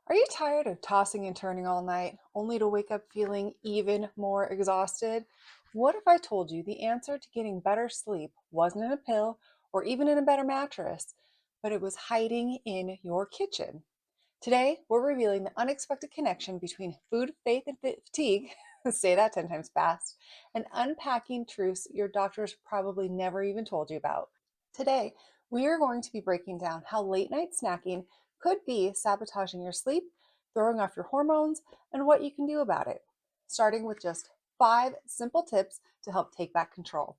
Are you tired of tossing and turning all night, only to wake up feeling even more exhausted? What if I told you the answer to getting better sleep wasn't in a pill or even in a better mattress, but it was hiding in your kitchen? Today, we're revealing the unexpected connection between food, faith, and fatigue. Say that 10 times fast, and unpacking truths your doctors probably never even told you about. Today, we are going to be breaking down how late night snacking could be sabotaging your sleep, throwing off your hormones, and what you can do about it. Starting with just 5 simple tips to help take back control.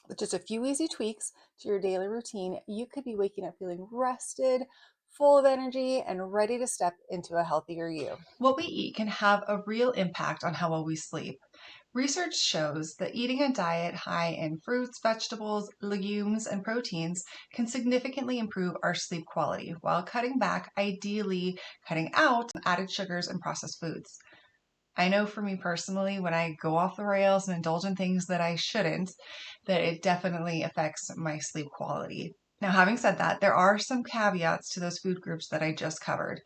With just a few easy tweaks to your daily routine, you could be waking up feeling rested, full of energy, and ready to step into a healthier you. What we eat can have a real impact on how well we sleep. Research shows that eating a diet high in fruits, vegetables, legumes, and proteins can significantly improve our sleep quality while cutting back, ideally cutting out added sugars and processed foods. I know for me personally, when I go off the rails and indulge in things that I shouldn't, that it definitely affects my sleep quality. Now, having said that, there are some caveats to those food groups that I just covered.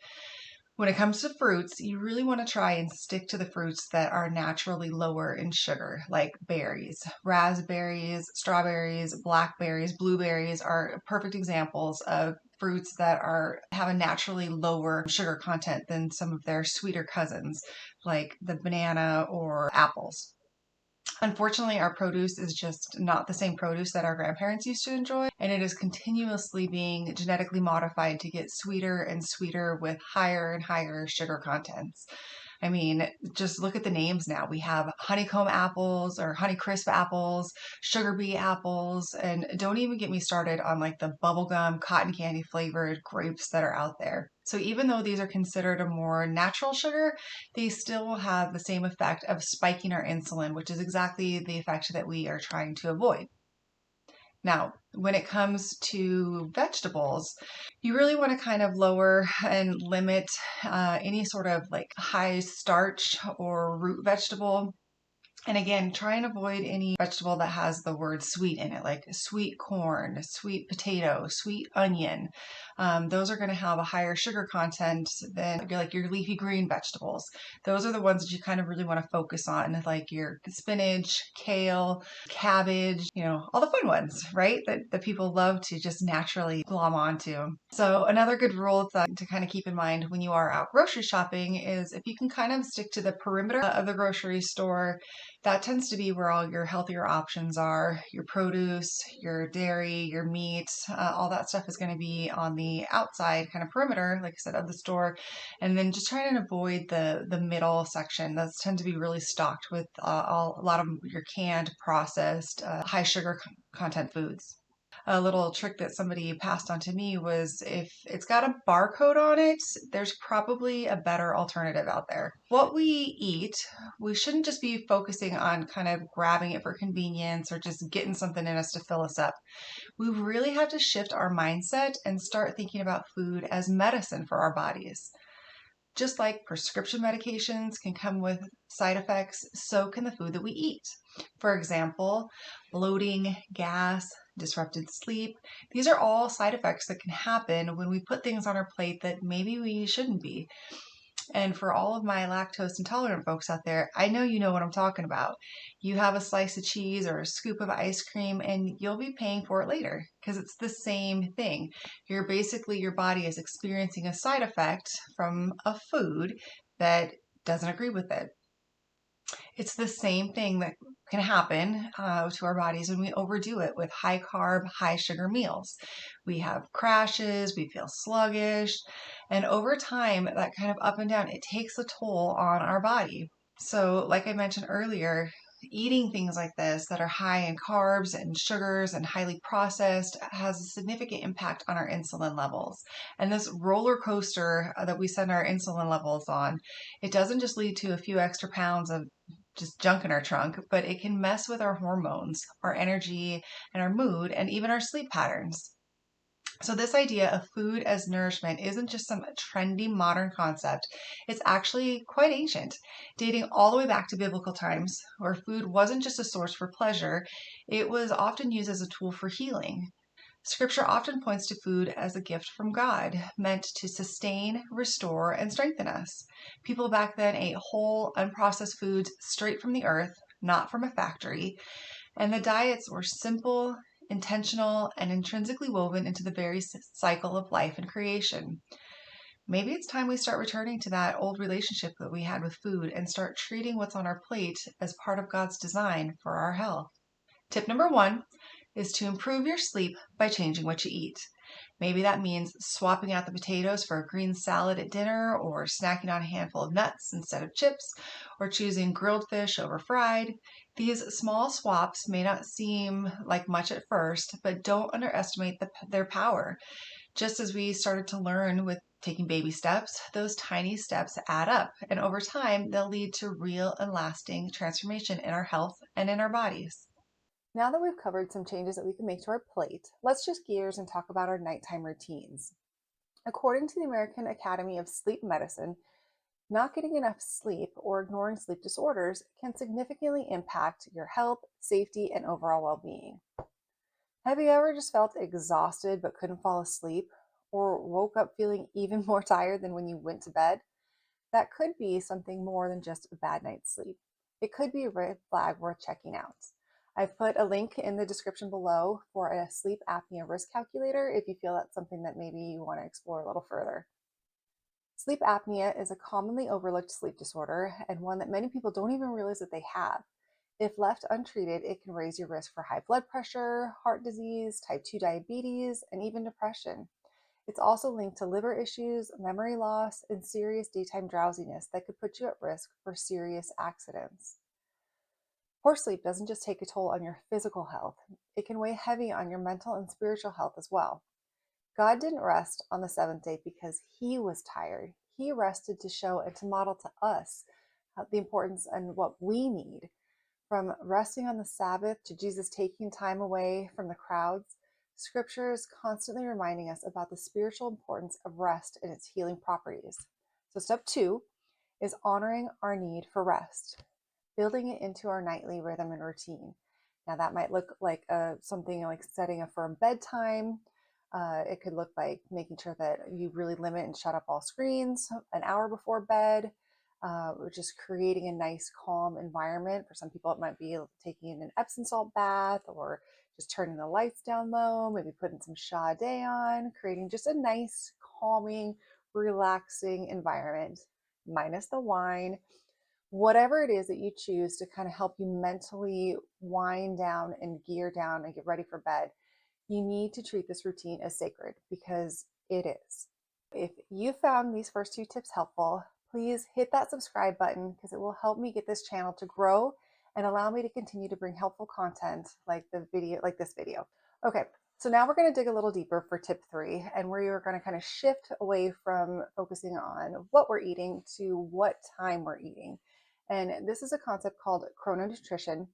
When it comes to fruits, you really want to try and stick to the fruits that are naturally lower in sugar, like berries. Raspberries, strawberries, blackberries, blueberries are perfect examples of fruits that have a naturally lower sugar content than some of their sweeter cousins, like the banana or apples. Unfortunately, our produce is just not the same produce that our grandparents used to enjoy, and it is continuously being genetically modified to get sweeter and sweeter with higher and higher sugar contents. I mean, just look at the names now. We have honeycomb apples or honeycrisp apples, sugar bee apples, and don't even get me started on like the bubblegum cotton candy flavored grapes that are out there. So even though these are considered a more natural sugar, they still have the same effect of spiking our insulin, which is exactly the effect that we are trying to avoid. Now, when it comes to vegetables, you really want to kind of lower and limit any sort of like high starch or root vegetable. And again, try and avoid any vegetable that has the word sweet in it, like sweet corn, sweet potato, sweet onion. Those are going to have a higher sugar content than your leafy green vegetables. Those are the ones that you kind of really want to focus on, like your spinach, kale, cabbage, all the fun ones, right? That people love to just naturally glom onto. So another good rule of thumb to kind of keep in mind when you are out grocery shopping is if you can kind of stick to the perimeter of the grocery store, that tends to be where all your healthier options are. Your produce, your dairy, your meat, all that stuff is going to be on the outside kind of perimeter, like I said, of the store. And then just trying to avoid the middle section. Those tend to be really stocked with a lot of your canned, processed, high sugar content foods. A little trick that somebody passed on to me was if it's got a barcode on it, there's probably a better alternative out there. What we eat, we shouldn't just be focusing on kind of grabbing it for convenience or just getting something in us to fill us up. We really have to shift our mindset and start thinking about food as medicine for our bodies. Just like prescription medications can come with side effects, so can the food that we eat. For example, bloating, gas, disrupted sleep. These are all side effects that can happen when we put things on our plate that maybe we shouldn't be. And for all of my lactose intolerant folks out there, I know you know what I'm talking about. You have a slice of cheese or a scoop of ice cream and you'll be paying for it later because it's the same thing. Your body is experiencing a side effect from a food that doesn't agree with it. It's the same thing that can happen to our bodies when we overdo it with high carb, high sugar meals. We have crashes, we feel sluggish, and over time, that kind of up and down, it takes a toll on our body. So, like I mentioned earlier, eating things like this that are high in carbs and sugars and highly processed has a significant impact on our insulin levels. And this roller coaster that we send our insulin levels on, it doesn't just lead to a few extra pounds of just junk in our trunk, but it can mess with our hormones, our energy, and our mood, and even our sleep patterns. So, this idea of food as nourishment isn't just some trendy modern concept. It's actually quite ancient, dating all the way back to biblical times, where food wasn't just a source for pleasure, it was often used as a tool for healing. Scripture often points to food as a gift from God, meant to sustain, restore, and strengthen us. People back then ate whole, unprocessed foods straight from the earth, not from a factory, and the diets were simple, intentional, and intrinsically woven into the very cycle of life and creation. Maybe it's time we start returning to that old relationship that we had with food and start treating what's on our plate as part of God's design for our health. Tip number one is to improve your sleep by changing what you eat. Maybe that means swapping out the potatoes for a green salad at dinner, or snacking on a handful of nuts instead of chips, or choosing grilled fish over fried. These small swaps may not seem like much at first, but don't underestimate their power. Just as we started to learn with taking baby steps, those tiny steps add up, and over time, they'll lead to real and lasting transformation in our health and in our bodies. Now that we've covered some changes that we can make to our plate, let's shift gears and talk about our nighttime routines. According to the American Academy of Sleep Medicine, not getting enough sleep or ignoring sleep disorders can significantly impact your health, safety, and overall well being. Have you ever just felt exhausted but couldn't fall asleep, or woke up feeling even more tired than when you went to bed? That could be something more than just a bad night's sleep. It could be a red flag worth checking out. I've put a link in the description below for a sleep apnea risk calculator if you feel that's something that maybe you want to explore a little further. Sleep apnea is a commonly overlooked sleep disorder and one that many people don't even realize that they have. If left untreated, it can raise your risk for high blood pressure, heart disease, type 2 diabetes, and even depression. It's also linked to liver issues, memory loss, and serious daytime drowsiness that could put you at risk for serious accidents. Poor sleep doesn't just take a toll on your physical health, it can weigh heavy on your mental and spiritual health as well. God didn't rest on the seventh day because he was tired. He rested to show and to model to us the importance and what we need. From resting on the Sabbath to Jesus taking time away from the crowds, Scripture is constantly reminding us about the spiritual importance of rest and its healing properties. So, step two is honoring our need for rest, building it into our nightly rhythm and routine. Now, that might look like something like setting a firm bedtime. It could look like making sure that you really limit and shut up all screens an hour before bed, or just creating a nice, calm environment. For some people, it might be taking an Epsom salt bath or just turning the lights down low, maybe putting some Sade on, creating just a nice, calming, relaxing environment, minus the wine. Whatever it is that you choose to kind of help you mentally wind down and gear down and get ready for bed, you need to treat this routine as sacred because it is. If you found these first two tips helpful, please hit that subscribe button because it will help me get this channel to grow and allow me to continue to bring helpful content like this video. Okay, so now we're going to dig a little deeper for tip three, and we are going to kind of shift away from focusing on what we're eating to what time we're eating. And this is a concept called chrononutrition.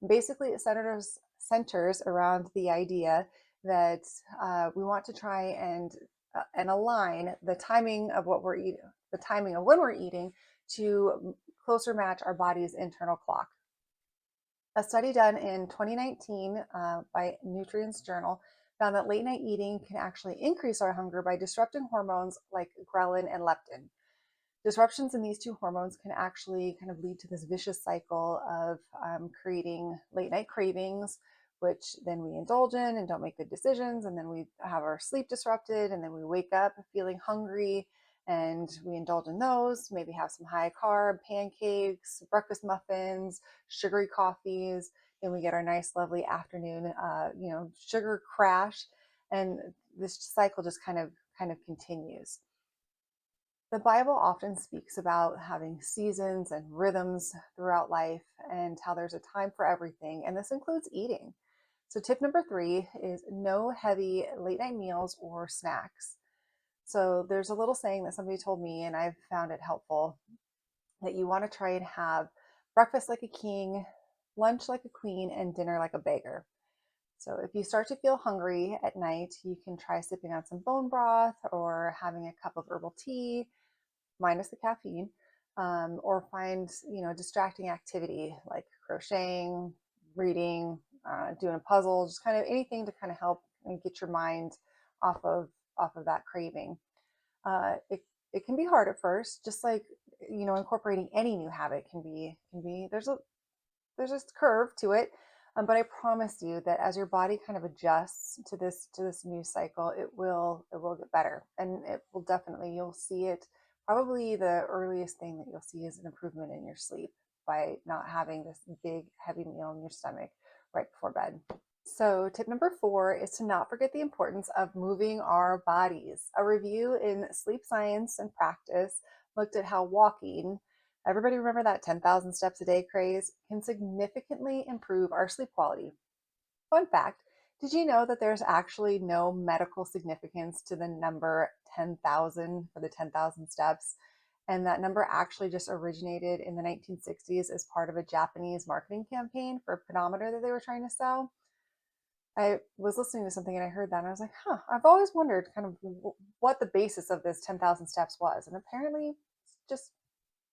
Basically, it centers around the idea that we want to try and align the timing of what we're eating, the timing of when we're eating, to closer match our body's internal clock. A study done in 2019 by Nutrients Journal found that late night eating can actually increase our hunger by disrupting hormones like ghrelin and leptin. Disruptions in these two hormones can actually kind of lead to this vicious cycle of creating late night cravings, which then we indulge in and don't make good decisions. And then we have our sleep disrupted, and then we wake up feeling hungry and we indulge in those, maybe have some high carb pancakes, breakfast muffins, sugary coffees. Then we get our nice, lovely afternoon, sugar crash. And this cycle just kind of continues. The Bible often speaks about having seasons and rhythms throughout life and how there's a time for everything, and this includes eating. So, tip number three is no heavy late night meals or snacks. So, there's a little saying that somebody told me, and I've found it helpful, that you want to try and have breakfast like a king, lunch like a queen, and dinner like a beggar. So, if you start to feel hungry at night, you can try sipping on some bone broth or having a cup of herbal tea minus the caffeine, or find distracting activity like crocheting, reading, doing a puzzle, just kind of anything to kind of help and get your mind off of that craving. It can be hard at first, just like incorporating any new habit can be. There's this curve to it, but I promise you that as your body kind of adjusts to this new cycle, it will get better, and it will definitely, you'll see it. Probably the earliest thing that you'll see is an improvement in your sleep by not having this big heavy meal in your stomach right before bed. So, tip number 4 is to not forget the importance of moving our bodies. A review in Sleep Science and Practice looked at how walking, everybody remember that 10,000 steps a day craze, can significantly improve our sleep quality. Fun fact, did you know that there's actually no medical significance to the number 10,000 for the 10,000 steps? And that number actually just originated in the 1960s as part of a Japanese marketing campaign for a pedometer that they were trying to sell. I was listening to something and I heard that and I was like, huh, I've always wondered kind of what the basis of this 10,000 steps was. And apparently it's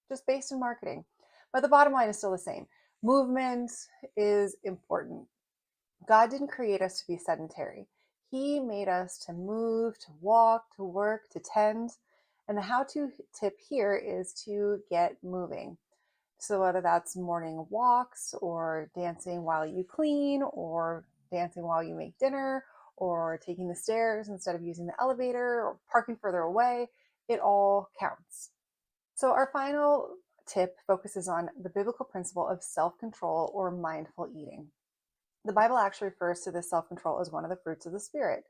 just based in marketing. But the bottom line is still the same. Movement is important. God didn't create us to be sedentary. He made us to move, to walk, to work, to tend. And the how to tip here is to get moving. So whether that's morning walks or dancing while you clean or dancing while you make dinner or taking the stairs instead of using the elevator or parking further away, it all counts. So our final tip focuses on the biblical principle of self-control or mindful eating. The Bible actually refers to this self-control as one of the fruits of the Spirit.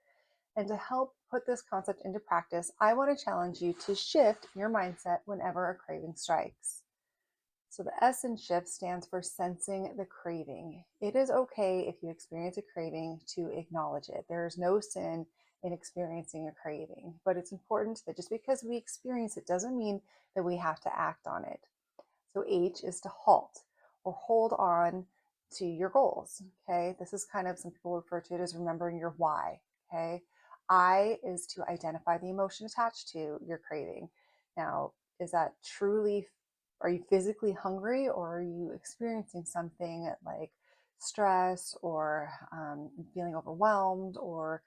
And to help put this concept into practice, I want to challenge you to shift your mindset whenever a craving strikes. So the S in shift stands for sensing the craving. It is okay if you experience a craving to acknowledge it. There is no sin in experiencing a craving, but it's important that just because we experience it doesn't mean that we have to act on it. So H is to halt or hold on to your goals. Okay. This is kind of, some people refer to it as remembering your why. Okay. I is to identify the emotion attached to your craving. Now, is that truly, are you physically hungry or are you experiencing something like stress or feeling overwhelmed, or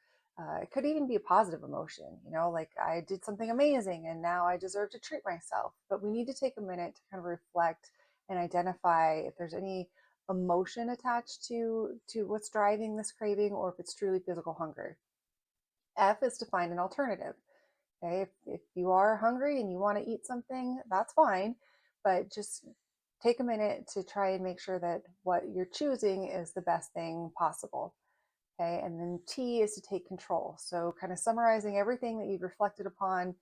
it could even be a positive emotion, like I did something amazing and now I deserve to treat myself. But we need to take a minute to kind of reflect and identify if there's any emotion attached to what's driving this craving, or if it's truly physical hunger. F is to find an alternative. Okay, if you are hungry and you want to eat something, that's fine, but just take a minute to try and make sure that what you're choosing is the best thing possible. Okay, and then T is to take control. So, kind of summarizing everything that you've reflected upon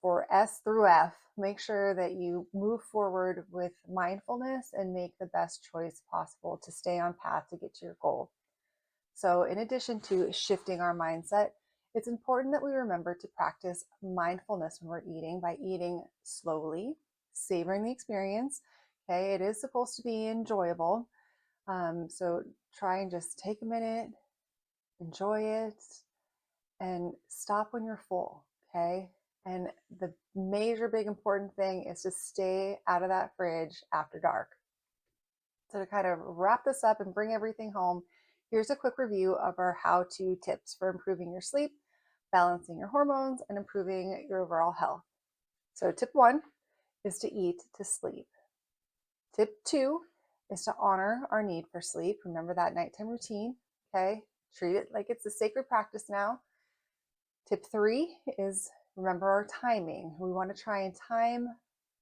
for S through F, make sure that you move forward with mindfulness and make the best choice possible to stay on path to get to your goal. So, in addition to shifting our mindset, it's important that we remember to practice mindfulness when we're eating by eating slowly, savoring the experience. Okay, it is supposed to be enjoyable. So, try and just take a minute, enjoy it, and stop when you're full. Okay. And the major, big important thing is to stay out of that fridge after dark. So, to kind of wrap this up and bring everything home, here's a quick review of our how to tips for improving your sleep, balancing your hormones, and improving your overall health. So, tip 1 is to eat to sleep. Tip 2 is to honor our need for sleep. Remember that nighttime routine. Okay. Treat it like it's a sacred practice now. Tip 3 is remember our timing. We want to try and time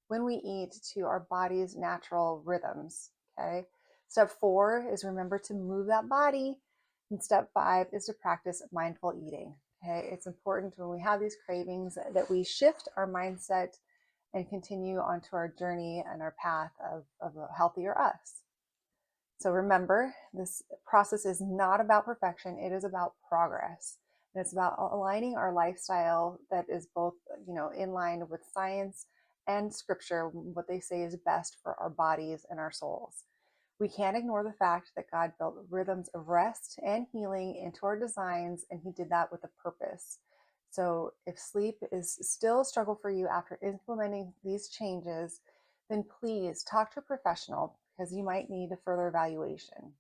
when we eat to our body's natural rhythms. Okay. Step 4 is remember to move that body. And step 5 is to practice mindful eating. Okay. It's important when we have these cravings that we shift our mindset and continue onto our journey and our path of a healthier us. So remember, this process is not about perfection. It is about progress. And it's about aligning our lifestyle that is both, in line with science and scripture, what they say is best for our bodies and our souls. We can't ignore the fact that God built rhythms of rest and healing into our designs, and He did that with a purpose. So if sleep is still a struggle for you after implementing these changes, then please talk to a professional because you might need a further evaluation.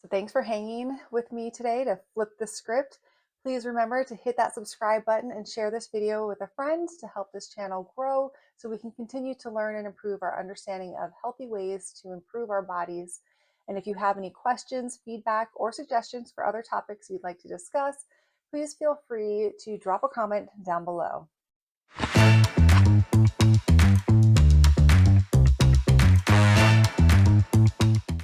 So thanks for hanging with me today to flip the script. Please remember to hit that subscribe button and share this video with a friend to help this channel grow so we can continue to learn and improve our understanding of healthy ways to improve our bodies. And if you have any questions, feedback, or suggestions for other topics you'd like to discuss, please feel free to drop a comment down below.